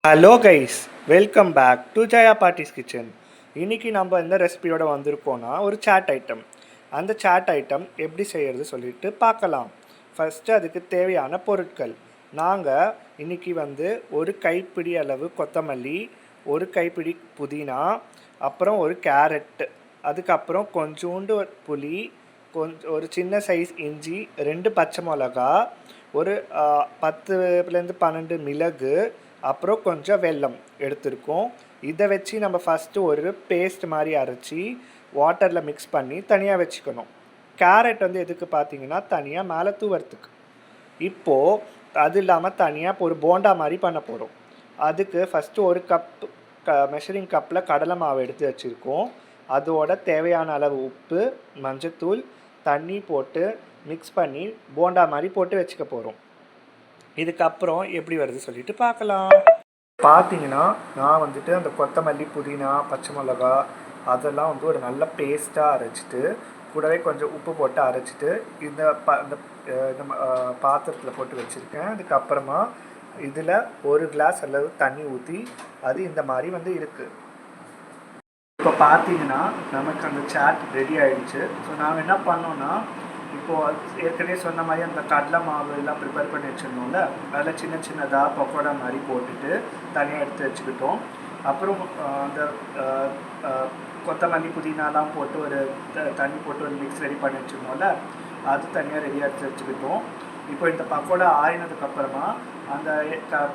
Hello guys, welcome back to Jaya Patti's kitchen. இன்றைக்கி நம்ம இந்த ரெசிபியோட வந்திருக்கோன்னா ஒரு சாட் ஐட்டம். அந்த சாட் ஐட்டம் எப்படி செய்கிறது சொல்லிட்டு பார்க்கலாம். ஃபஸ்ட்டு அதுக்கு தேவையான பொருட்கள். நாங்கள் இன்றைக்கி ஒரு கைப்பிடி அளவு கொத்தமல்லி, ஒரு கைப்பிடி புதினா, அப்புறம் ஒரு கேரட், அதுக்கப்புறம் கொஞ்சோண்டு புளி, ஒரு சின்ன சைஸ் இஞ்சி, 2 பச்சை மிளகா, ஒரு 10லேருந்து 12 மிளகு, அப்புறம் கொஞ்சம் வெல்லம் எடுத்திருக்கோம். இதை வச்சு நம்ம ஃபஸ்ட்டு ஒரு பேஸ்ட் மாதிரி அரைச்சி வாட்டரில் மிக்ஸ் பண்ணி தனியாக வச்சுக்கணும். கேரட் எதுக்கு பார்த்தீங்கன்னா தனியாக மேலே தூவறதுக்கு. இப்போது அது இல்லாமல் தனியாக ஒரு போண்டா மாதிரி பண்ண போகிறோம். அதுக்கு ஃபஸ்ட்டு ஒரு கப் மெஷரிங் கப்பில் கடலை மாவு எடுத்து வச்சுருக்கோம். அதோட தேவையான அளவு உப்பு, மஞ்சத்தூள், தண்ணி போட்டு மிக்ஸ் பண்ணி போண்டா மாதிரி போட்டு வச்சுக்க போகிறோம். இதுக்கப்புறம் எப்படி வருது சொல்லிட்டு பார்க்கலாம். பார்த்தீங்கன்னா நான் அந்த கொத்தமல்லி, புதினா, பச்சை மிளகா அதெல்லாம் ஒரு நல்ல பேஸ்ட்டாக அரைச்சிட்டு கூடவே கொஞ்சம் உப்பு போட்டு அரைச்சிட்டு இந்த பாத்திரத்தில் போட்டு வச்சுருக்கேன். அதுக்கப்புறமா இதில் ஒரு கிளாஸ் அளவு தண்ணி ஊற்றி அது இந்த மாதிரி இருக்குது. இப்போ பார்த்தீங்கன்னா நமக்கு அந்த சாட் ரெடி ஆகிடுச்சு. ஸோ நாங்கள் என்ன பண்ணோன்னா, இப்போது ஏற்கனவே சொன்ன மாதிரி அந்த கடலை மாவு எல்லாம் ப்ரிப்பேர் பண்ணி வச்சுருந்தோம்ல, அதில் சின்ன சின்னதாக பக்கோடா மாதிரி போட்டுட்டு தனியாக எடுத்து வச்சுக்கிட்டோம். அப்புறம் அந்த கொத்தமல்லி, புதினாலாம் போட்டு ஒரு தண்ணி போட்டு ஒரு மிக்ஸ் ரெடி பண்ணி வச்சுருந்தோம்ல, அது தனியாக ரெடியாக எடுத்து வச்சுக்கிட்டோம். இப்போ இந்த பக்கோடா ஆறினதுக்கப்புறமா அந்த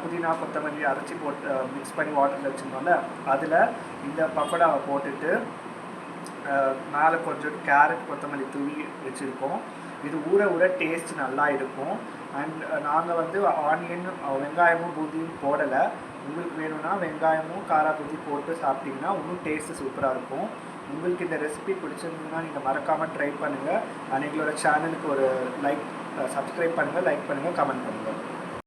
புதினா, கொத்தமல்லி அரைச்சி போட்டு மிக்ஸ் பண்ணி வாட்டரில் வச்சுருந்தோம்ல, அதில் இந்த பக்கோடாவை போட்டுட்டு மேலே கொஞ்சம் கேரட், கொத்தமல்லி தூவி வச்சுருக்கோம். இது ஊற ஊற டேஸ்ட் நல்லா இருக்கும். அண்ட் நாங்கள் ஆனியன், வெங்காயமும் பூந்தியும் போடலை. உங்களுக்கு வேணும்னா வெங்காயமும் காரா பூந்தி போட்டு சாப்பிட்டிங்கன்னா இன்னும் டேஸ்ட்டு சூப்பராக இருக்கும். உங்களுக்கு இந்த ரெசிபி பிடிச்சிருந்ததுன்னா நீங்கள் மறக்காமல் ட்ரை பண்ணுங்கள். அண்ட் எங்களோட சேனலுக்கு ஒரு சப்ஸ்கிரைப் பண்ணுங்கள், லைக் பண்ணுங்கள், கமெண்ட் பண்ணுங்கள்.